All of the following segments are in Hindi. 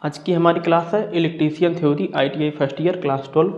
आज की हमारी क्लास है electrician theory ITI first year class 12।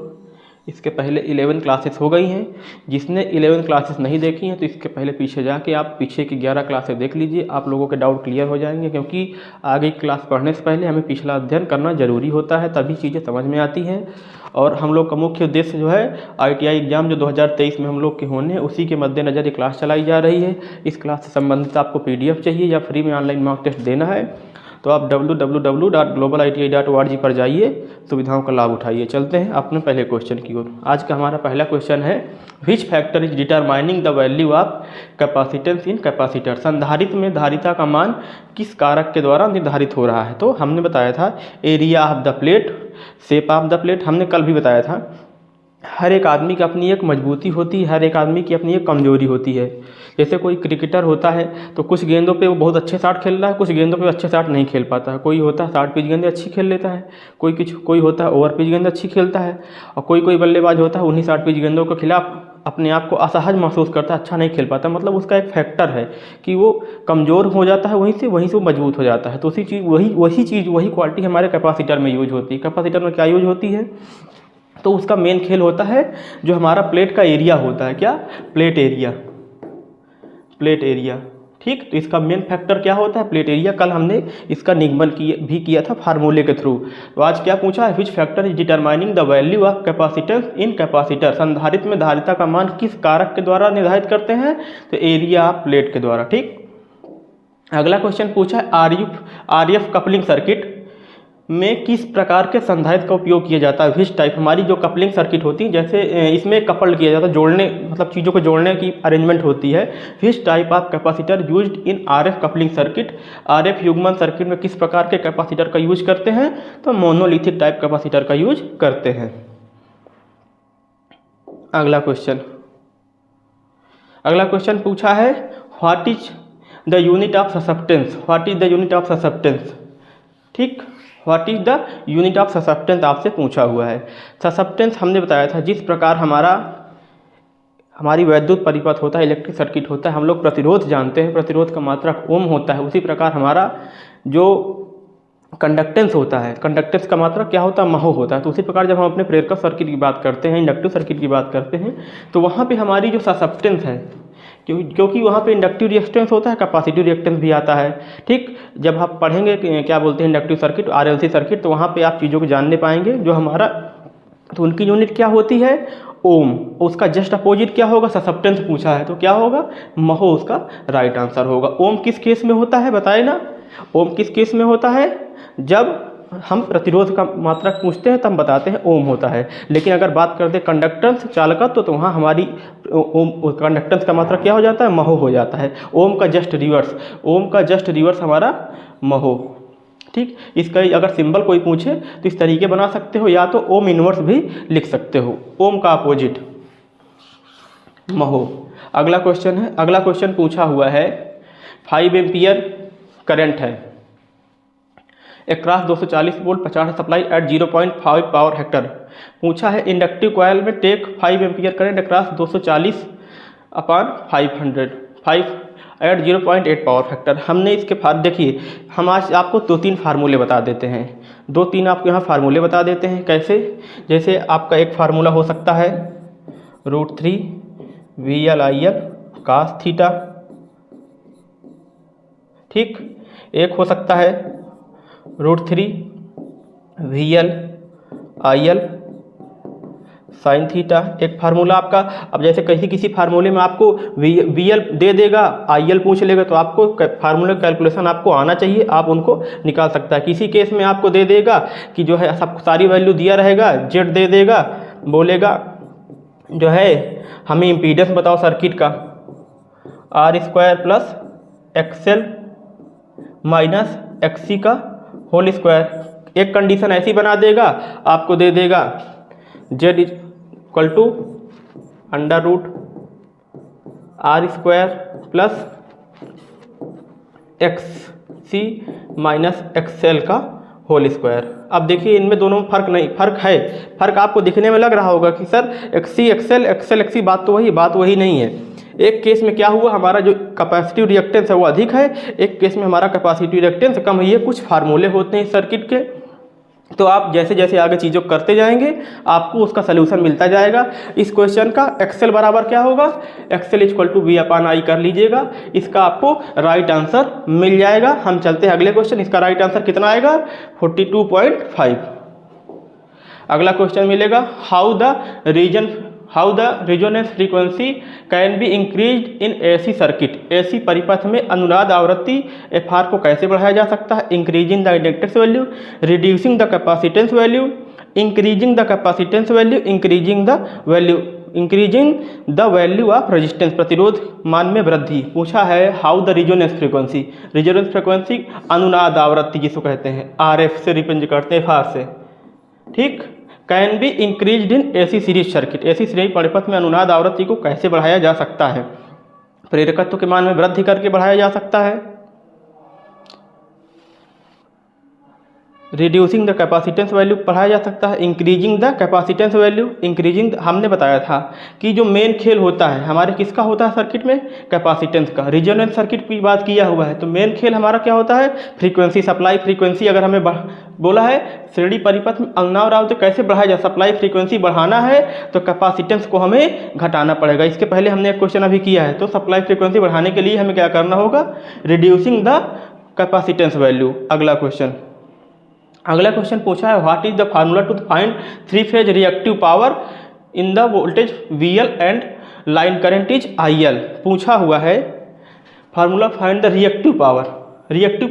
इसके पहले 11 क्लासेस हो गई हैं। जिसने 11 क्लासेस नहीं देखी हैं तो इसके पहले पीछे जाके आप पीछे की 11 क्लासेस देख लीजिए, आप लोगों के डाउट क्लियर हो जाएंगे। क्योंकि आगे की क्लास पढ़ने से पहले हमें पिछला अध्ययन करना ज़रूरी होता है, तभी चीज़ें समझ में आती हैं। और हम लोग का मुख्य उद्देश्य जो है ITI एग्ज़ाम जो 2023 में हम लोग के होने हैं उसी के मद्देनज़र ये क्लास चलाई जा रही है। इस क्लास से संबंधित आपको PDF चाहिए या फ्री में ऑनलाइन मॉक टेस्ट देना है तो आप www.globaliti.org पर जाइए, सुविधाओं का लाभ उठाइए। चलते हैं अपने पहले क्वेश्चन की ओर। आज का हमारा पहला क्वेश्चन है, which factor is determining the value of capacitance in capacitor. संधारित्र में धारिता का मान किस कारक के द्वारा निर्धारित हो रहा है। तो हमने बताया था area of the plate, shape of the plate. हमने कल भी बताया था हर एक आदमी की अपनी एक मजबूती होती है, हर एक आदमी की अपनी एक कमजोरी होती है। जैसे कोई क्रिकेटर होता है तो कुछ गेंदों पे वो बहुत अच्छे शॉट खेल रहा है, कुछ गेंदों पे अच्छे शॉट नहीं खेल पाता है। कोई होता है शॉर्ट पिच गेंदें अच्छी खेल लेता है, कोई होता है ओवर पिच गेंद अच्छी खेलता है, और कोई बल्लेबाज होता है उन्हीं शॉर्ट पिच गेंदों के खिलाफ अपने आप को असहज महसूस करता है, अच्छा नहीं खेल पाता। मतलब उसका एक फैक्टर है कि वो कमज़ोर हो जाता है, वहीं से वो मजबूत हो जाता है। तो वही क्वालिटी हमारे कैपेसिटर में यूज होती है। कैपेसिटर में क्या यूज होती है, तो उसका मेन खेल होता है जो हमारा प्लेट का एरिया होता है। क्या? Plate area. ठीक, तो इसका मेन फैक्टर क्या होता है? Plate area. कल हमने इसका निगमन किया था फार्मूले के थ्रू। तो आज क्या पूछा है, which factor is determining the value of capacitance in capacitor. संधारित्र में धारिता का मान किस कारक के द्वारा निर्धारित करते हैं? तो एरिया ऑफ प्लेट के द्वारा। ठीक, अगला क्वेश्चन पूछा है, RF कपलिंग सर्किट में किस प्रकार के संधारित्र का उपयोग किया जाता है। Which type. हमारी जो कपलिंग सर्किट होती है, जैसे इसमें कपल्ड किया जाता है, जोड़ने मतलब चीज़ों को जोड़ने की अरेंजमेंट होती है। Which type of capacitor used in RF coupling circuit. RF युग्मन सर्किट में किस प्रकार के कैपेसिटर का यूज करते हैं? तो मोनोलिथिक टाइप कैपेसिटर का यूज करते हैं। अगला क्वेश्चन पूछा है, what is the unit of susceptance. ठीक, what is the unit of susceptance आपसे पूछा हुआ है। ससेप्टेंस हमने बताया था, जिस प्रकार हमारी वैद्युत परिपथ होता है, इलेक्ट्रिक सर्किट होता है, हम लोग प्रतिरोध जानते हैं, प्रतिरोध का मात्रक ओम होता है। उसी प्रकार हमारा जो कंडक्टेंस होता है, कंडक्टेंस का मात्रक क्या होता है? महो होता है। तो उसी प्रकार जब हम अपने प्रेरक सर्किट की बात करते हैं, इंडक्टिव सर्किट की बात करते हैं, तो वहाँ पर हमारी जो ससेप्टेंस है, क्योंकि वहाँ पे इंडक्टिव रिएक्टेंस होता है, कैपेसिटिव रिएक्टेंस भी आता है। ठीक, जब आप पढ़ेंगे क्या बोलते हैं इंडक्टिव सर्किट, RLC सर्किट, तो वहाँ पे आप चीज़ों को जानने पाएंगे जो हमारा। तो उनकी यूनिट क्या होती है? ओम। उसका जस्ट अपोजिट क्या होगा? ससेप्टेंस पूछा है तो क्या होगा? महो उसका राइट आंसर होगा। ओम किस केस में होता है बताए ना? ओम किस केस में होता है? जब हम प्रतिरोध का मात्रक पूछते हैं तब बताते हैं ओम होता है। लेकिन अगर बात करते हैं कंडक्टेंस चालकत्व तो वहाँ हमारी कंडक्टेंस का मात्रक क्या हो जाता है? महो हो जाता है। ओम का जस्ट रिवर्स हमारा महो। ठीक, इसका अगर सिंबल कोई पूछे तो इस तरीके बना सकते हो, या तो ओम इनवर्स भी लिख सकते हो, ओम का अपोजिट महो। अगला क्वेश्चन पूछा हुआ है, 5 एम्पियर करंट है across 240 volt 50 supply at 0.5 power factor. पूछा है इंडक्टिव कॉयल में take 5 ampere current across 240/500 at 0.8 power factor. हमने इसके देखिए, हम आज आपको 2-3 फार्मूले बता देते हैं, 2-3 आपको यहाँ फार्मूले बता देते हैं। कैसे? जैसे आपका एक फार्मूला हो सकता है √3 VL/IL cos थीटा। ठीक, एक हो सकता है √3 VL/IL साइन थीटा, एक फार्मूला आपका। अब जैसे किसी फार्मूले में आपको VL दे देगा, IL पूछ लेगा, तो आपको फार्मूले कैलकुलेशन आपको आना चाहिए, आप उनको निकाल सकता है। किसी केस में आपको दे देगा कि जो है सब सारी वैल्यू दिया रहेगा, Z दे देगा, बोलेगा जो है हमें इम्पीडेंस बताओ सर्किट का, R² + XL - XC का होल स्क्वायर। एक कंडीशन ऐसी बना देगा, आपको दे देगा Z = √R² + XC - XL का होल स्क्वायर। अब देखिए इनमें दोनों में फर्क आपको दिखने में लग रहा होगा कि सर XC XL XC बात तो वही नहीं है। एक केस में क्या हुआ, हमारा जो कैपेसिटिव रिएक्टेंस है वो अधिक है, एक केस में हमारा कैपेसिटिव रिएक्टेंस कम है। ये कुछ फार्मूले होते हैं इस सर्किट के, तो आप जैसे जैसे आगे चीज़ों को करते जाएंगे आपको उसका सलूशन मिलता जाएगा। इस क्वेश्चन का एक्सेल बराबर क्या होगा, XL equal to V upon I कर लीजिएगा, इसका आपको राइट आंसर मिल जाएगा। हम चलते हैं अगले क्वेश्चन, इसका राइट आंसर कितना आएगा 42.5। अगला क्वेश्चन मिलेगा how the resonance frequency can be increase in AC circuit. AC परिपथ में अनुनाद आवृत्ति एफआर को कैसे बढ़ाया जा सकता है, increasing the inductance value, reducing the capacitance value, increasing the capacitance value, increasing the value of resistance, प्रतिरोध मान में वृद्धि। पूछा है हाउ द रेजोनेंस फ्रीक्वेंसी अनुनाद आवृत्ति जिसको कहते हैं, आरएफ से रिप्रेजेंट करते हैं एफआर से, ठीक, can be increased in AC series circuit. AC series परिपथ में अनुनाद आवृत्ति को कैसे बढ़ाया जा सकता है, प्रेरकत्व के मान में वृद्धि करके बढ़ाया जा सकता है, रिड्यूसिंग द कैपेसिटेंस वैल्यू बढ़ाया जा सकता है, इंक्रीजिंग द कैपेसिटेंस वैल्यू, हमने बताया था कि जो मेन खेल होता है हमारे किसका होता है सर्किट में, कैपेसिटेंस का। रेजोनेंस सर्किट की बात किया हुआ है तो मेन खेल हमारा क्या होता है, फ्रीक्वेंसी, सप्लाई फ्रीक्वेंसी। अगर हमें बोला है श्रेणी परिपथ में अनुनाद आवृत्ति कैसे बढ़ाया जाए, सप्लाई फ्रीक्वेंसी बढ़ाना है तो कैपेसिटेंस को हमें घटाना पड़ेगा। इसके पहले हमने एक क्वेश्चन अभी किया है, तो सप्लाई फ्रीक्वेंसी बढ़ाने के लिए हमें क्या करना होगा, रिड्यूसिंग द कैपेसिटेंस वैल्यू। अगला क्वेश्चन पूछा है what is the formula to find 3 phase reactive power in the voltage VL and line current is IL। पूछा हुआ है formula find the reactive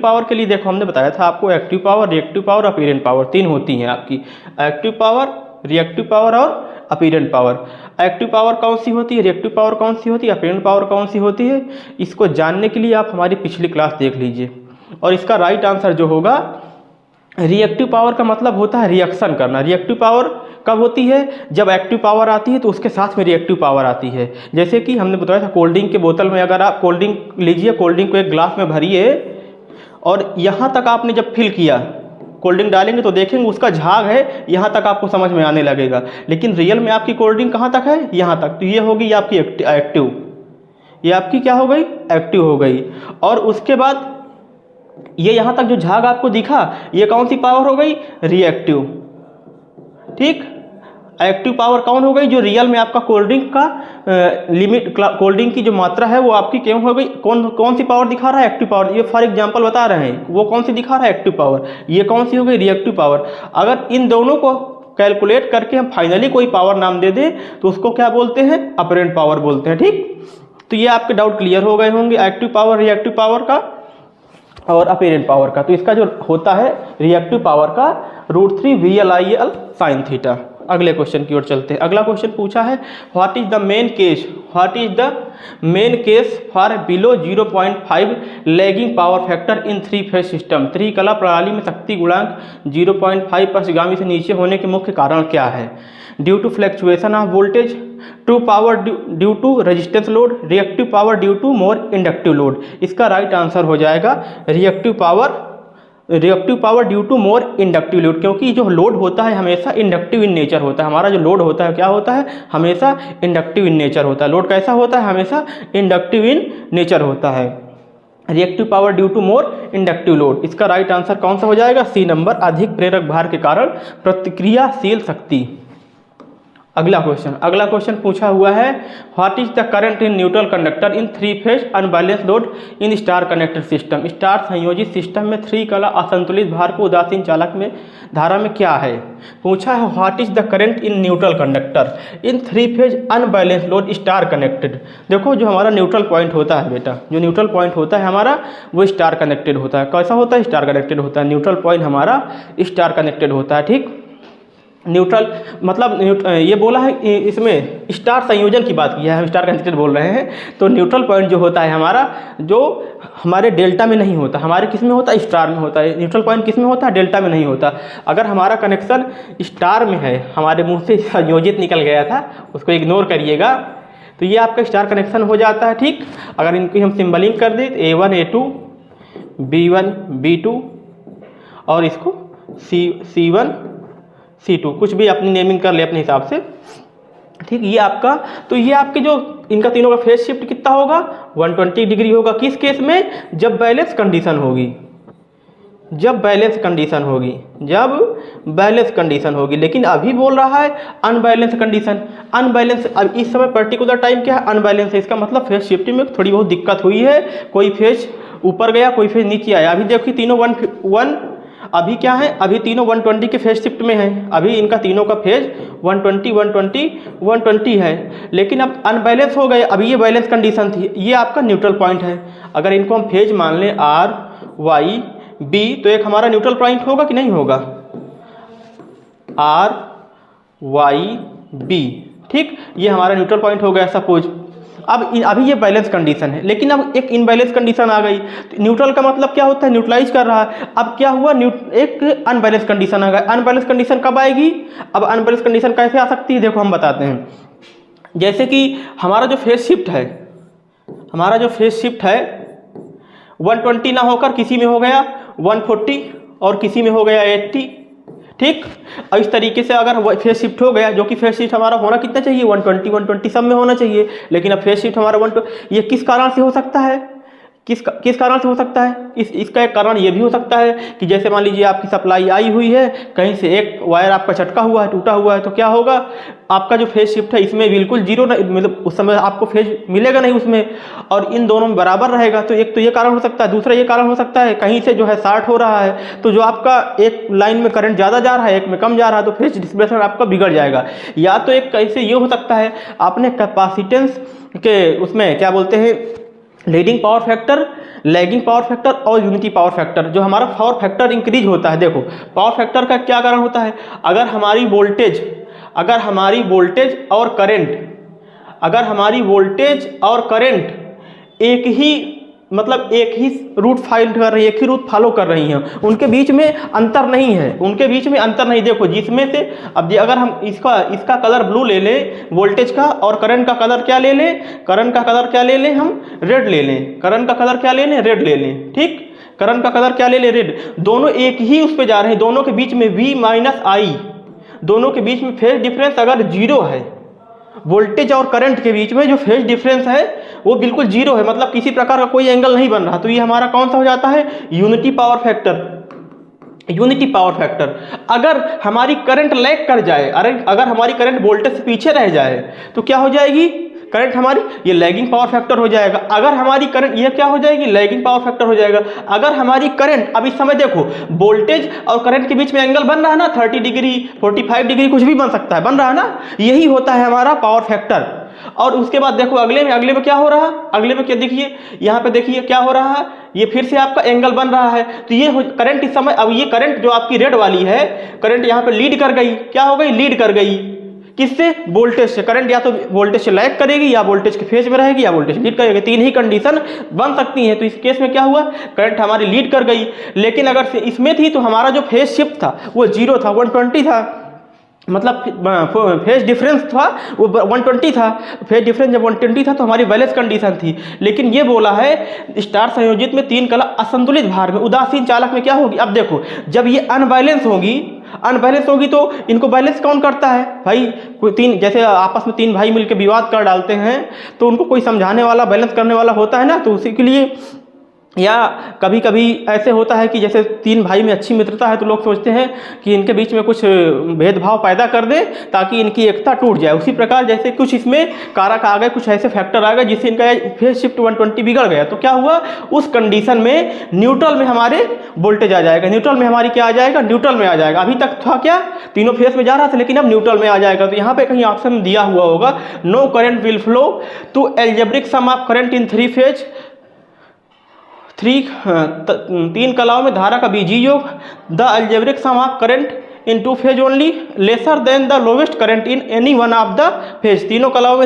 power के लिए देखो हमने बताया था आपको active power, reactive power, apparent power, 3 होती हैं आपकी, एक्टिव पावर, रिएक्टिव पावर और अपीरेंट पावर। एक्टिव पावर कौन सी होती है, रिएक्टिव पावर कौन सी होती है, अपीरेंट पावर कौन सी होती है, इसको जानने के लिए आप हमारी पिछली क्लास देख लीजिए। और इसका राइट आंसर जो होगा, रिएक्टिव पावर का मतलब होता है रिएक्शन करना। रिएक्टिव पावर कब होती है, जब एक्टिव पावर आती है तो उसके साथ में रिएक्टिव पावर आती है। जैसे कि हमने बताया था कोल्ड ड्रिंक के बोतल में, अगर आप कोल्ड ड्रिंक लीजिए, कोल्ड ड्रिंक को एक ग्लास में भरिए और यहाँ तक आपने जब फिल किया, कोल्ड ड्रिंक डालेंगे तो देखेंगे उसका झाग है, यहाँ तक आपको समझ में आने लगेगा, लेकिन रियल में आपकी कोल्ड ड्रिंक कहाँ तक है, यहाँ तक। तो ये होगी आपकी एक्टिव, ये आपकी क्या हो गई, एक्टिव हो गई। और उसके बाद ये यहाँ तक जो झाग आपको दिखा, ये कौन सी पावर हो गई, रिएक्टिव, ठीक। एक्टिव पावर कौन हो गई, जो रियल में आपका कोल्ड ड्रिंक का लिमिट, कोल्ड ड्रिंक की जो मात्रा है वो आपकी क्यों हो गई, कौन सी पावर दिखा रहा है, एक्टिव पावर। ये फॉर एग्जांपल बता रहे हैं, वो कौन सी दिखा रहा है, एक्टिव पावर, ये कौन सी हो गई, रिएक्टिव पावर। अगर इन दोनों को कैलकुलेट करके हम फाइनली कोई पावर नाम दे दें तो उसको क्या बोलते हैं, अपरेंट पावर बोलते हैं, ठीक। तो ये आपके डाउट क्लियर हो गए होंगे, एक्टिव पावर, रिएक्टिव पावर का और अपीरेंट पावर का। तो इसका जो होता है रिएक्टिव पावर का √3 VL/IL sin थीटा। अगले क्वेश्चन की ओर चलते हैं। अगला क्वेश्चन पूछा है what is the main case for below 0.5 lagging power factor in 3 phase system. त्रिकला प्रणाली में शक्ति गुणांक 0.5 पक्षगामी से नीचे होने के मुख्य कारण क्या है, due to fluctuation of voltage, true power due to resistance load, reactive power due to more inductive load. इसका राइट आंसर हो जाएगा reactive power due to more inductive load, क्योंकि जो लोड होता है हमेशा इंडक्टिव इन नेचर होता है। हमारा जो लोड होता है क्या होता है, हमेशा इंडक्टिव इन नेचर होता है। लोड कैसा होता है, हमेशा इंडक्टिव इन नेचर होता है। Reactive power due to more inductive load, इसका राइट आंसर कौन सा हो जाएगा, C नंबर, अधिक प्रेरक भार के कारण प्रतिक्रियाशील शक्ति। अगला क्वेश्चन पूछा हुआ है what is the current in neutral conductor in 3 phase unbalance load in star connected system. Star संयोजित सिस्टम में त्रिकला असंतुलित भार को उदासीन चालक में धारा में क्या है। पूछा है what is the current in neutral conductor in 3 phase unbalance load star connected. देखो जो हमारा न्यूट्रल पॉइंट होता है बेटा, जो न्यूट्रल पॉइंट होता है हमारा वो स्टार कनेक्टेड होता है। कैसा होता है, स्टार कनेक्टेड होता है। न्यूट्रल पॉइंट हमारा स्टार कनेक्टेड होता है, ठीक। न्यूट्रल मतलब ये बोला है, इसमें स्टार संयोजन की बात की है, हम स्टार कनेक्टेड बोल रहे हैं। तो न्यूट्रल पॉइंट जो होता है हमारा, जो हमारे डेल्टा में नहीं होता, हमारे किस में होता है, स्टार में होता है। न्यूट्रल पॉइंट किस में होता है, डेल्टा में नहीं होता। अगर हमारा कनेक्शन स्टार में है, हमारे मुंह से संयोजित निकल गया था, उसको इग्नोर करिएगा, तो ये आपका स्टार कनेक्शन हो जाता है, ठीक। अगर इनकी हम सिंबलिंग कर दें A1 A2 B1 B2 और इसको C1 C2, कुछ भी अपनी नेमिंग कर ले अपने हिसाब से, ठीक। ये आपका, तो ये आपके जो इनका तीनों का फेज शिफ्ट कितना होगा, 120 डिग्री होगा। किस केस में, जब बैलेंस कंडीशन होगी, जब बैलेंस बैलेंस कंडीशन होगी, लेकिन अभी बोल रहा है अनबैलेंस कंडीशन। अनबैलेंस, अब इस समय पर्टिकुलर टाइम क्या है, अनबैलेंस है। इसका मतलब फेज शिफ्टिंग में थोड़ी बहुत दिक्कत हुई है, कोई फेज ऊपर गया, कोई फेज नीचे आया। अभी देखिए तीनों वन अभी क्या है, अभी तीनों 120 के फेज शिफ्ट में है। अभी इनका तीनों का फेज 120 120 120 है, लेकिन अब अनबैलेंस हो गए। अभी ये बैलेंस कंडीशन थी, ये आपका न्यूट्रल पॉइंट है। अगर इनको हम फेज मान लें आर वाई बी, तो एक हमारा न्यूट्रल पॉइंट होगा कि नहीं होगा, आर वाई बी, ठीक, ये हमारा न्यूट्रल पॉइंट हो गया सपोज। अब अभी ये बैलेंस कंडीशन है, लेकिन अब एक इनबैलेंस कंडीशन आ गई। तो न्यूट्रल का मतलब क्या होता है, न्यूट्रलाइज कर रहा है। अब क्या हुआ, एक अनबैलेंस कंडीशन आ गई। अनबैलेंस कंडीशन कब आएगी, अब अनबैलेंस कंडीशन कैसे आ सकती है, देखो हम बताते हैं। जैसे कि हमारा जो फेज शिफ्ट है, हमारा जो फेज शिफ्ट है 120 ना होकर किसी में हो गया 140 और किसी में हो गया 80, ठीक। और इस तरीके से अगर फेज शिफ्ट हो गया, जो कि फेज शिफ्ट हमारा होना कितना चाहिए, 120 120 सब में होना चाहिए, लेकिन अब फेज शिफ्ट हमारा 120, ये किस कारण से हो सकता है, किस कारण से हो सकता है, इसका एक कारण ये भी हो सकता है कि जैसे मान लीजिए आपकी सप्लाई आई हुई है, कहीं से एक वायर आपका चटका हुआ है, टूटा हुआ है, तो क्या होगा, आपका जो फेज शिफ्ट है इसमें बिल्कुल जीरो, मतलब उस समय आपको फेज मिलेगा नहीं उसमें, और इन दोनों में बराबर रहेगा। तो एक तो ये कारण हो सकता है। दूसरा ये कारण हो सकता है कहीं से जो है शार्ट हो रहा है, तो जो आपका एक लाइन में करंट ज़्यादा जा रहा है, एक में कम जा रहा है, तो फेज डिस्प्लेसमेंट आपका बिगड़ जाएगा। या तो एक कैसे ये हो सकता है, आपने कैपेसिटेंस के उसमें क्या बोलते हैं, leading power factor, lagging power factor और यूनिटी पावर फैक्टर, जो हमारा पावर फैक्टर इंक्रीज होता है। देखो पावर फैक्टर का क्या कारण होता है, अगर हमारी वोल्टेज और करंट एक ही रूट फाइंड कर रही है, एक ही रूट फॉलो कर रही हैं, उनके बीच में अंतर नहीं है, देखो जिसमें से अब अगर हम इसका कलर ब्लू ले लें वोल्टेज का, और करंट का कलर क्या ले लें, हम रेड ले लें, करंट का कलर क्या ले लें, रेड ले लें, ठीक, करंट का कलर क्या ले लें, रेड। दोनों एक ही उस पे जा रहे हैं, दोनों के बीच में V माइनस आई, दोनों के बीच में फेज डिफरेंस अगर जीरो है, वोल्टेज और करंट के बीच में जो फेज डिफरेंस है वो बिल्कुल जीरो है, मतलब किसी प्रकार का कोई एंगल नहीं बन रहा, तो ये हमारा कौन सा हो जाता है, यूनिटी पावर फैक्टर। अगर हमारी करंट लैग कर जाए, अगर हमारी करंट वोल्टेज से पीछे रह जाए, तो क्या हो जाएगी करंट हमारी, ये लैगिंग पावर फैक्टर हो जाएगा। अगर हमारी करंट, ये क्या हो जाएगी, लैगिंग पावर फैक्टर हो जाएगा। अगर हमारी करंट, अब इस समय देखो वोल्टेज और करंट के बीच में एंगल बन रहा है ना, 30 डिग्री 45 डिग्री कुछ भी बन सकता है, बन रहा है ना, यही होता है हमारा पावर फैक्टर। और उसके बाद देखो अगले में क्या हो रहा है, अगले में क्या देखिए, यहाँ पे देखिए क्या हो रहा है, ये फिर से आपका एंगल बन रहा है। तो ये करंट इस समय, अब ये करंट जो आपकी रेड वाली है, करंट यहाँ पे लीड कर गई, क्या हो गई, लीड कर गई किससे, वोल्टेज से। करंट या तो वोल्टेज से लैग करेगी, या वोल्टेज के फेज में रहेगी, या वोल्टेज लीड करेगी, तीन ही कंडीशन बन सकती हैं। तो इस केस में क्या हुआ, करंट हमारी लीड कर गई, लेकिन अगर इसमें थी तो हमारा जो फेज शिफ्ट था वो जीरो था, 120 था, मतलब फेज डिफरेंस था वो 120 था, फेज डिफरेंस जब 120 था तो हमारी बैलेंस कंडीशन थी। लेकिन ये बोला है स्टार संयोजित में 3 कला असंतुलित भार में उदासीन चालक में क्या होगी। अब देखो जब ये अनबैलेंस होगी तो इनको बैलेंस कौन करता है भाई, कोई तीन, जैसे आपस में 3 भाई मिलकर विवाद कर डालते हैं तो उनको कोई समझाने वाला, बैलेंस करने वाला होता है ना, तो उसी के लिए, या कभी कभी ऐसे होता है कि जैसे 3 भाई में अच्छी मित्रता है तो लोग सोचते हैं कि इनके बीच में कुछ भेदभाव पैदा कर दें ताकि इनकी एकता टूट जाए। उसी प्रकार जैसे कुछ इसमें कारक आ गए, कुछ ऐसे फैक्टर आ गए जिससे इनका फेज शिफ्ट 120 बिगड़ गया, तो क्या हुआ, उस कंडीशन में न्यूट्रल में हमारे वोल्टेज आ जाएगा, न्यूट्रल में हमारी क्या आ जाएगा, न्यूट्रल में आ जाएगा। अभी तक था क्या, तीनों फेज में जा रहा था, लेकिन अब न्यूट्रल में आ जाएगा। तो यहाँ पे कहीं ऑप्शन दिया हुआ होगा, no current will flow to algebraic sum of current in 3 phase, 3 कलाओं में धारा का बीजीय योग, the algebraic sum of current in 2 phase only lesser than the lowest current in any one of the phase. तीनों कलाओं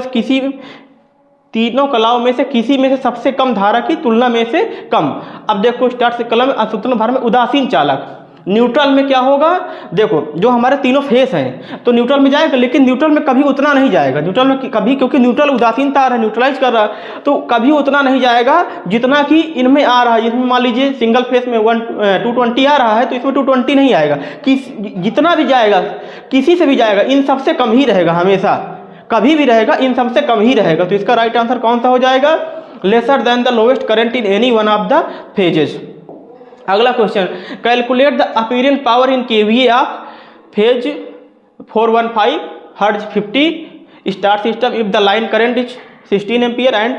में से किसी में से सबसे कम धारा की तुलना में से कम। अब देखो स्टार्ट से कलम असंतुलन भार में उदासीन चालक, न्यूट्रल में क्या होगा, देखो जो हमारे तीनों फेस हैं तो न्यूट्रल में जाएगा, लेकिन न्यूट्रल में कभी उतना नहीं जाएगा, न्यूट्रल में कभी, क्योंकि न्यूट्रल उदासीन तार है, न्यूट्रलाइज कर रहा है, तो कभी उतना नहीं जाएगा जितना कि इनमें आ रहा है। इसमें मान लीजिए सिंगल फेस में 220 आ रहा है तो इसमें 220 नहीं आएगा, कि जितना भी जाएगा किसी से भी जाएगा, इन सबसे कम ही रहेगा, हमेशा कभी भी रहेगा, इन सबसे कम ही रहेगा। तो इसका राइट आंसर कौन सा हो जाएगा, lesser than the lowest current in any one of the phases. अगला question, calculate the apparent power in kVA of phase 415 hertz 50 star system if the line current is 16 ampere and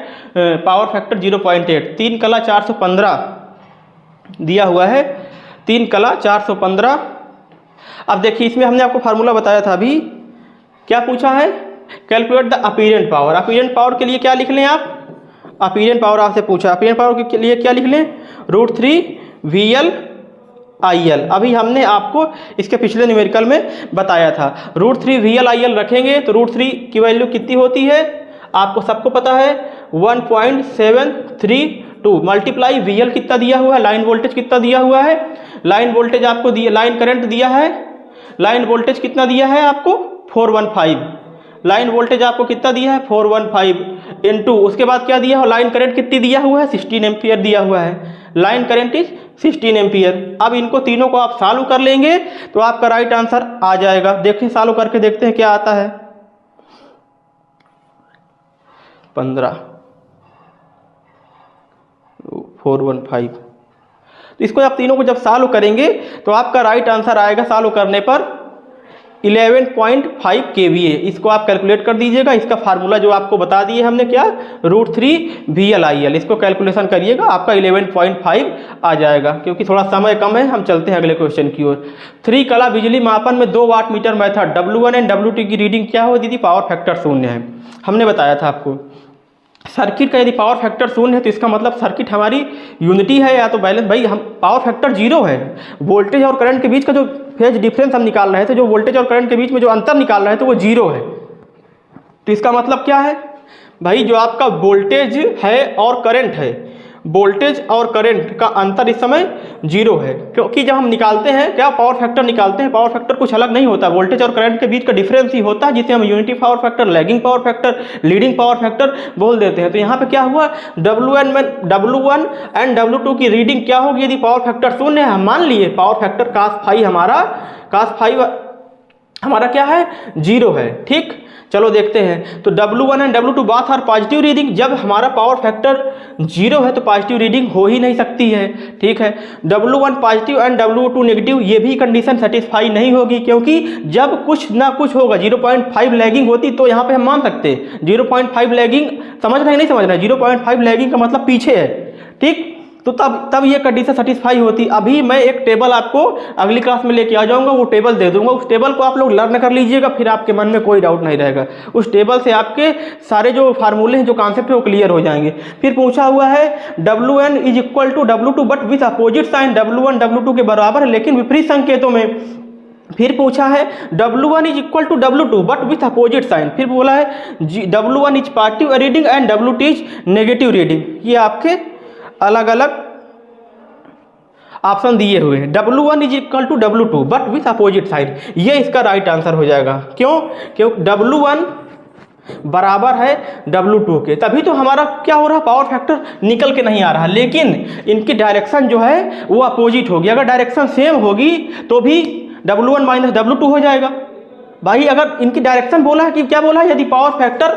power factor 0.8। 3 कला 415 दिया हुआ है, 3 कला 415। अब देखिए इसमें हमने आपको फार्मूला बताया था अभी, क्या पूछा है, calculate the apparent power. Apparent power के लिए क्या लिख लें आप, अपीरेंट पावर आपसे पूछा, अपीरेंट पावर के लिए क्या लिख लें, √3 VL IL। अभी हमने आपको इसके पिछले न्यूमेरिकल में बताया था, √3 VL IL रखेंगे तो √3 की वैल्यू कितनी होती है, आपको सबको पता है 1.732 मल्टीप्लाई VL कितना दिया हुआ है, लाइन वोल्टेज कितना दिया हुआ है, लाइन वोल्टेज आपको दिया, लाइन करंट दिया है, लाइन वोल्टेज कितना दिया है आपको 415, लाइन वोल्टेज आपको कितना दिया है 415 इनटू उसके बाद क्या दिया हो, लाइन करंट कितनी दिया हुआ है 16 एम्पियर दिया हुआ है, लाइन करंट इज 16 एम्पियर। अब इनको तीनों को आप सॉल्व कर लेंगे तो आपका राइट आंसर आ जाएगा। देखिए सॉल्व करके देखते हैं क्या आता है। 15 415, तो इसको आप तीनों को जब सॉल्व करेंगे तो आपका राइट आंसर आएगा सॉल्व करने पर 11.5 kVA। इसको आप कैलकुलेट कर दीजिएगा। इसका फार्मूला जो आपको बता दिए हमने क्या, √3 VL IL, इसको कैलकुलेशन करिएगा, आपका 11.5 आ जाएगा। क्योंकि थोड़ा समय कम है, हम चलते हैं अगले क्वेश्चन की ओर। 3 कला बिजली मापन में 2 watt meter method W1 and W2 की रीडिंग क्या हो दीदी, पावर फैक्टर 0 है। हमने बताया था आपको सर्किट का यदि पावर फैक्टर 0 है तो इसका मतलब सर्किट हमारी यूनिटी है या तो बैलेंस। भाई हम पावर फैक्टर 0 है, वोल्टेज और करंट के बीच का जो फेज डिफरेंस हम निकाल रहे थे, जो वोल्टेज और करंट के बीच में जो अंतर निकाल रहे थे वो 0 है। तो इसका मतलब क्या है भाई, जो आपका वोल्टेज है और करंट है, वोल्टेज और करंट का अंतर इस समय 0 है। क्योंकि जब हम निकालते हैं क्या पावर फैक्टर निकालते हैं, पावर फैक्टर कुछ अलग नहीं होता, वोल्टेज और करंट के बीच का डिफरेंस ही होता है, जिसे हम unity power factor, lagging power factor, leading power factor बोल देते हैं। तो यहाँ पे क्या हुआ, W1 एंड W2 की रीडिंग क्या होगी यदि पावर फैक्टर 0 है। हम मान लिए पावर फैक्टर cos phi हमारा क्या है 0 है। ठीक, चलो देखते हैं। तो W1 एंड W2 बात आर पॉजिटिव रीडिंग, जब हमारा पावर फैक्टर 0 है तो पॉजिटिव रीडिंग हो ही नहीं सकती है। ठीक है, W1 positive and W2 negative, ये भी कंडीशन सेटिस्फाई नहीं होगी, क्योंकि जब कुछ ना कुछ होगा 0.5 लैगिंग होती तो यहाँ पे हम मान सकते हैं 0.5 लैगिंग, समझ रहे हैं नहीं समझ रहे हैं, 0.5 लैगिंग का मतलब पीछे है। ठीक, तो तब ये कंडीशन सेटिस्फाई होती। अभी मैं एक टेबल आपको अगली क्लास में लेके आ जाऊंगा, वो टेबल दे दूंगा, उस टेबल को आप लोग लर्न कर लीजिएगा, फिर आपके मन में कोई डाउट नहीं रहेगा। उस टेबल से आपके सारे जो फार्मूले हैं, जो कॉन्सेप्ट है वो क्लियर हो जाएंगे। फिर पूछा हुआ है W1 is equal to W2 but with opposite sign, W1 W2 के बराबर है लेकिन विपरीत संकेतों में। फिर पूछा है W1 is equal to W2 but with opposite sign. फिर बोला है W1 is positive reading and W2 is negative reading. ये आपके अलग अलग ऑप्शन दिए हुए हैं। W1 is equal to W2 but with opposite side, ये इसका राइट आंसर हो जाएगा। क्यों W1 बराबर है W2 के, तभी तो हमारा क्या हो रहा, पावर फैक्टर निकल के नहीं आ रहा। लेकिन इनकी डायरेक्शन जो है वो अपोजिट होगी। अगर डायरेक्शन सेम होगी तो भी W1 माइनस W2 हो जाएगा। भाई अगर इनकी डायरेक्शन बोला है कि क्या बोला है, यदि पावर फैक्टर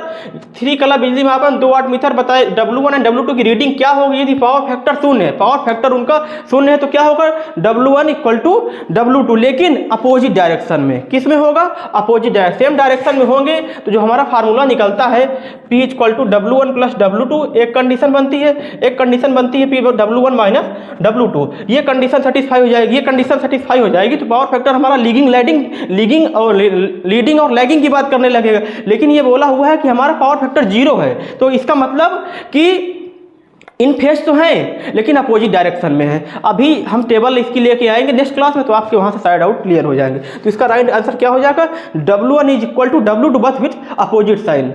3 कला बिजली मापन 2 वाट मीटर बताए, W1 एंड W2 की रीडिंग क्या होगी यदि पावर फैक्टर 0 है, पावर फैक्टर उनका 0 है तो क्या होगा W1 इक्वल टू W2, लेकिन अपोजिट डायरेक्शन में। किस में होगा, अपोजिट डायरेक्शन। सेम डायरेक्शन में होंगे तो जो हमारा फार्मूला निकलता है P equal to W1 plus W2, एक कंडीशन बनती है, एक कंडीशन बनती है P W1 माइनस W2, ये कंडीशन सेटिस्फाई हो जाएगी। ये कंडीशन सेटिस्फाई हो जाएगी तो पावर फैक्टर हमारा लीडिंग और लैगिंग की बात करने लगेगा। लेकिन ये बोला हुआ है कि हमारा पावर फैक्टर 0 है, तो इसका मतलब कि इन फेज तो हैं लेकिन अपोजिट डायरेक्शन में है। अभी हम टेबल इसकी लेके आएंगे नेक्स्ट क्लास में, तो आपके वहां से साइड आउट क्लियर हो जाएंगे। तो इसका राइट आंसर क्या हो जाएगा, W1 is equal to W2 but with opposite sign.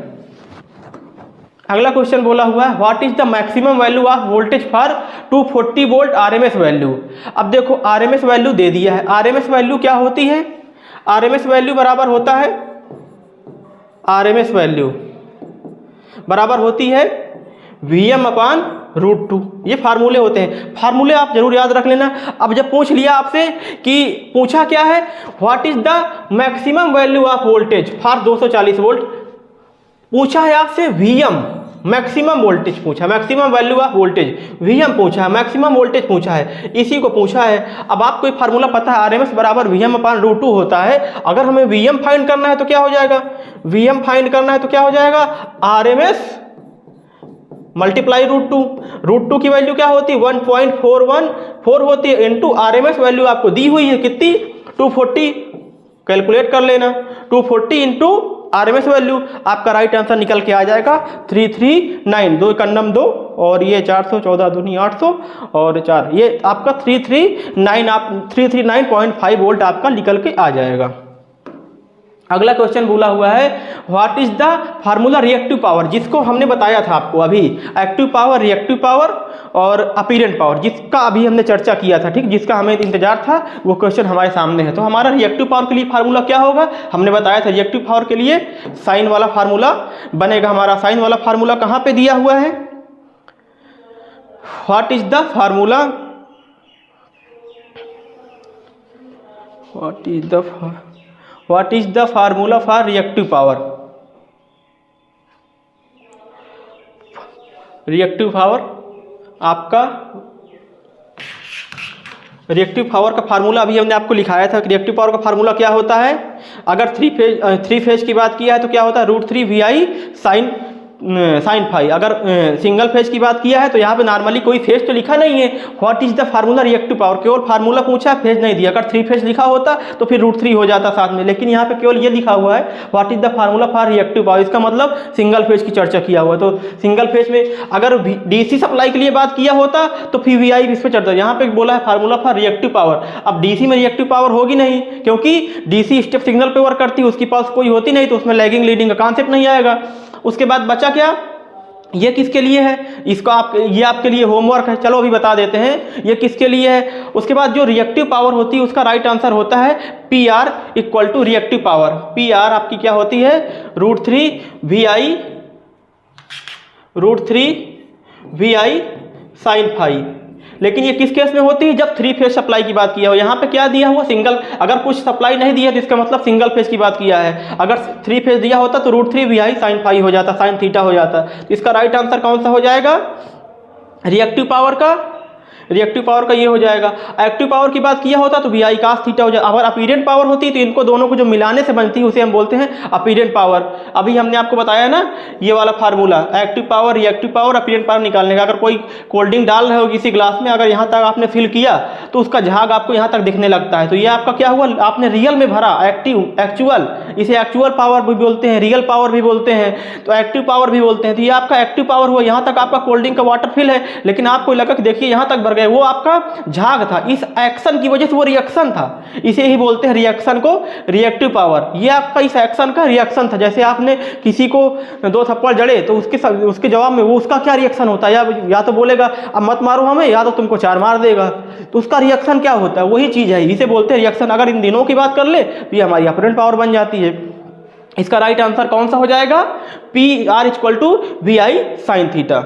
अगला क्वेश्चन बोला हुआ है what is the maximum value of voltage for 240 volt RMS value. अब देखो RMS वैल्यू दे दिया है, RMS वैल्यू क्या होती है, RMS वैल्यू बराबर होता है, RMS वैल्यू बराबर होती है Vm अपान √2। ये फार्मूले होते हैं, फार्मूले आप जरूर याद रख लेना। अब जब पूछ लिया आपसे कि पूछा क्या है, what is the maximum value of voltage for 240 volt, पूछा है आपसे Vm, मैक्सिमम वोल्टेज पूछा, maximum value of voltage, Vm पूछा है, मैक्सिमम वोल्टेज पूछा है, इसी को पूछा है। अब आपको एक फार्मूला पता है RMS बराबर Vm/√2 होता है। अगर हमें Vm फाइंड करना है तो क्या हो जाएगा, Vm फाइंड करना है तो क्या हो जाएगा, RMS मल्टीप्लाई √2 की वैल्यू क्या होती है 1.414 होती है, इंटू RMS वैल्यू आपको दी हुई है कितनी 240, कैलकुलेट कर लेना 240 इंटू RMS वैल्यू, आपका राइट आंसर निकल के आ जाएगा 339, 2 एकम 2 और ये 400, 14 दूनी 800 और 4, ये आपका 339.5 वोल्ट आपका निकल के आ जाएगा। अगला क्वेश्चन बोला हुआ है what is the formula reactive power, जिसको हमने बताया था आपको अभी, एक्टिव पावर, रिएक्टिव पावर और अपीरेंट पावर, जिसका अभी हमने चर्चा किया था, ठीक, जिसका हमें इंतजार था, वो क्वेश्चन हमारे सामने है। तो हमारा रिएक्टिव पावर के लिए फार्मूला क्या होगा, हमने बताया था रिएक्टिव पावर के लिए साइन वाला फार्मूला बनेगा। हमारा साइन वाला फार्मूला कहाँ पे दिया हुआ है, what is the formula, what is the formula for reactive power, reactive power आपका, रिएक्टिव पावर का फार्मूला अभी हमने आपको लिखाया था। रिएक्टिव पावर का फार्मूला क्या होता है, अगर थ्री फेज की बात किया है तो क्या होता है √3 VI साइन फाई, अगर सिंगल फेज की बात किया है तो यहाँ पे नॉर्मली कोई फेज तो लिखा नहीं है। What is the formula reactive power, केवल फार्मूला पूछा है, फेज नहीं दिया। अगर 3 फेज लिखा होता तो फिर √3 हो जाता साथ में, लेकिन यहाँ पे केवल ये लिखा हुआ है what is the formula for reactive power, इसका मतलब सिंगल फेज की चर्चा किया हुआ। तो सिंगल फेज में अगर DC सप्लाई के लिए बात किया होता तो फिर VI इस पर चर्चा, यहाँ पे बोला है फार्मूला फॉर रिएक्टिव पावर। अब DC में रिएक्टिव पावर होगी नहीं, क्योंकि DC स्टेप सिग्नल पे वर्क करती है, उसके पास कोई होती नहीं, तो उसमें लैगिंग लीडिंग का कॉन्सेप्ट नहीं आएगा। उसके बाद बचा क्या, ये किसके लिए है, इसको ये आपके लिए होमवर्क है, चलो अभी बता देते हैं ये किसके लिए है। उसके बाद जो रिएक्टिव पावर होती है उसका राइट आंसर होता है PR equal to reactive power. PR आपकी क्या होती है √3 VI साइन फाई। लेकिन ये किस केस में होती है, जब 3 फेज सप्लाई की बात किया हो। यहाँ पे क्या दिया हुआ सिंगल, अगर कुछ सप्लाई नहीं दिया तो इसका मतलब सिंगल फेज की बात किया है। अगर 3 फेज दिया होता तो √3 VI साइन फाई हो जाता, साइन थीटा हो जाता। तो इसका राइट आंसर कौन सा हो जाएगा, रिएक्टिव पावर का, रिएक्टिव पावर का ये हो जाएगा। एक्टिव पावर की बात किया होता तो VI cos थीटा हो जाए। अगर अपीरेंट पावर होती तो इनको दोनों को जो मिलाने से बनती है उसे हम बोलते हैं अपीरेंट पावर। अभी हमने आपको बताया ना ये वाला formula, active power, reactive power, apparent power निकालने का। अगर कोई कोल्ड ड्रिंक डाल रहे हो किसी ग्लास में, अगर यहाँ तक आपने फिल किया तो उसका झाग आपको यहाँ तक दिखने लगता है, तो ये आपका क्या हुआ, आपने रियल में भरा, एक्चुअल, इसे एक्चुअल पावर भी बोलते हैं, रियल पावर भी बोलते हैं, तो एक्टिव पावर भी बोलते हैं। तो ये आपका एक्टिव पावर हुआ, यहाँ तक आपका कोल्ड ड्रिंक का वाटर फिल है, लेकिन आपको लगा कि देखिए यहाँ तक भर गए, वो आपका झाग था, इस एक्शन की वजह से वो रिएक्शन था, इसे ही बोलते हैं रिएक्शन को रिएक्टिव पावर। ये आपका इस एक्शन का रिएक्शन था। जैसे आपने किसी को 2 थप्पड़ जड़े तो उसके जवाब में वो उसका क्या रिएक्शन होता है, या तो बोलेगा अब मत मारो हमें, या तो तुमको 4 मार देगा, तो उसका रिएक्शन क्या होता है, वही चीज है, इसे बोलते हैं रिएक्शन। अगर इन दिनों की बात कर ले तो ये हमारी अपरेंट पावर बन जाती है। इसका राइट आंसर कौन सा हो जाएगा, PR equal to VI sine theta.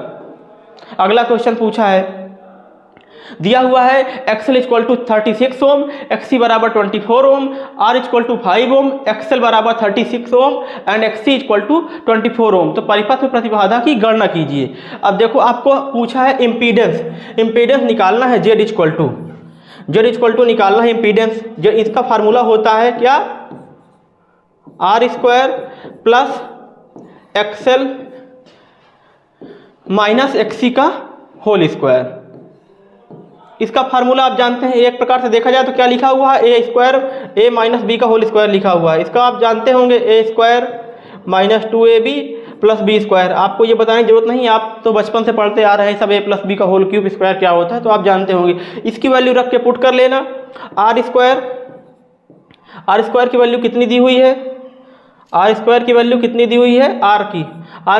अगला क्वेश्चन पूछा है, दिया हुआ है XL equal to 36 ohm, XC बराबर 24 ohm, R equal to 5 ohm, XL बराबर 36 ohm and XC equal to 24 ohm. तो परिपथ में प्रतिबाधा की गणना कीजिए। अब देखो आपको पूछा है इम्पीडेंस, इम्पीडेंस निकालना है, Z इक्वल टू निकालना है इम्पीडेंस। जो इसका फार्मूला होता है क्या, R² plus XL minus XC का होल स्क्वायर। इसका फार्मूला आप जानते हैं, एक प्रकार से देखा जाए तो क्या लिखा हुआ है, A² माइनस B का होल स्क्वायर लिखा हुआ है। इसका आप जानते होंगे A² minus 2AB plus B²। आपको ये बताने की जरूरत नहीं, आप तो बचपन से पढ़ते आ रहे हैं सब A प्लस B का होल क्यूब स्क्वायर क्या होता है, तो आप जानते होंगे। इसकी वैल्यू रख के पुट कर लेना, R² की वैल्यू कितनी दी हुई है, R² की वैल्यू कितनी दी हुई है, R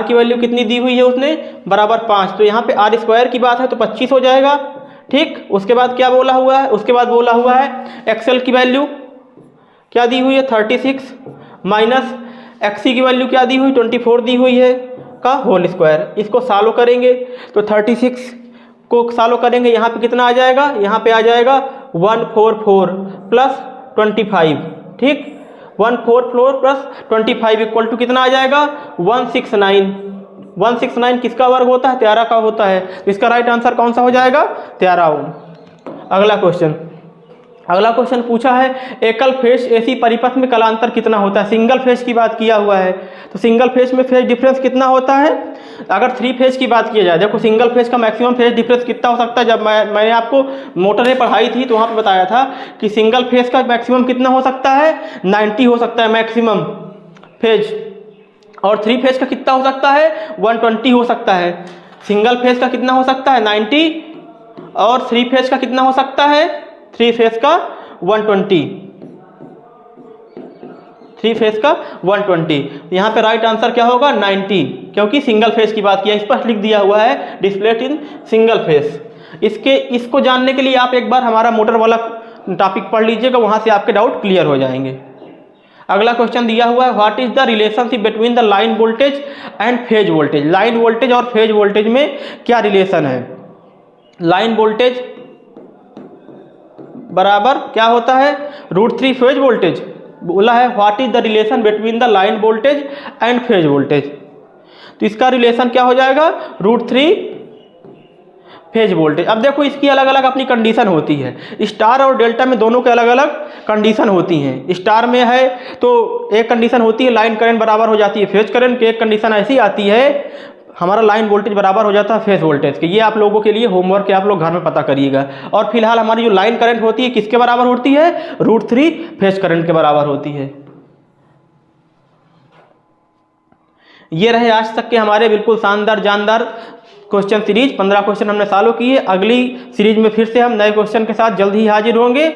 की वैल्यू कितनी दी हुई है उसने, बराबर 5। तो यहाँ पे R² की बात है तो 25 हो जाएगा, ठीक। उसके बाद क्या बोला हुआ है, उसके बाद बोला हुआ है XL की वैल्यू क्या दी हुई है 36 माइनस XC की वैल्यू क्या दी हुई 24 दी हुई है का होल स्क्वायर। इसको सॉल्व करेंगे तो 36 को सॉल्व करेंगे, यहाँ पे कितना आ जाएगा, यहाँ पे आ जाएगा 144 प्लस 25, ठीक। 144 प्लस 25 इक्वल टू कितना आ जाएगा 169, 169 किसका वर्ग होता है? 13 का होता है। तो इसका राइट आंसर कौन सा हो जाएगा? 13 ओम। अगला क्वेश्चन पूछा है एकल फेज एसी परिपथ में कलांतर कितना होता है? सिंगल फेज की बात किया हुआ है, तो सिंगल फेज में फेज डिफरेंस कितना होता है? अगर 3 फेज की बात किया जाए, देखो सिंगल फेज का मैक्सिमम फेज डिफरेंस कितना हो सकता है? जब मैंने आपको मोटरें पढ़ाई थी तो वहाँ पे बताया था कि सिंगल फेज का मैक्सिमम कितना हो सकता है? 90 हो सकता है मैक्सिमम फेज, और 3 फेज का कितना हो सकता है? 120 हो सकता है। सिंगल फेज का कितना हो सकता है? 90, और 3 फेज का कितना हो सकता है? 3 फेज का 120, 3 फेज का 120। यहाँ पे राइट आंसर क्या होगा? 90, क्योंकि सिंगल फेज की बात किया, स्पष्ट लिख दिया हुआ है डिस्प्लेड इन सिंगल फेज। इसको जानने के लिए आप एक बार हमारा मोटर वाला टॉपिक पढ़ लीजिएगा, वहाँ से आपके डाउट क्लियर हो जाएंगे। अगला क्वेश्चन दिया हुआ है what is the relationship between the line voltage and phase voltage? Line voltage और फेज वोल्टेज में क्या रिलेशन है? लाइन वोल्टेज बराबर क्या होता है? √3 फेज वोल्टेज। बोला है what is the relation between the line voltage and phase voltage, तो इसका रिलेशन क्या हो जाएगा? √3 फेज वोल्टेज। अब देखो इसकी अलग अलग अपनी कंडीशन होती है, स्टार और डेल्टा में दोनों के अलग अलग कंडीशन होती हैं। स्टार में है तो एक कंडीशन होती है लाइन करंट बराबर हो जाती है फेज करंट की, एक कंडीशन ऐसी आती है हमारा लाइन वोल्टेज बराबर हो जाता है फेज वोल्टेज के। ये आप लोगों के लिए होमवर्क है, आप लोग घर में पता करिएगा। और फिलहाल हमारी जो लाइन करंट होती है किसके बराबर होती है? √3 फेज करंट के बराबर होती है। ये रहे आज तक के हमारे बिल्कुल शानदार जानदार क्वेश्चन सीरीज। 15 क्वेश्चन हमने सॉल्व किए। अगली सीरीज में फिर से हम नए क्वेश्चन के साथ जल्द ही हाजिर होंगे।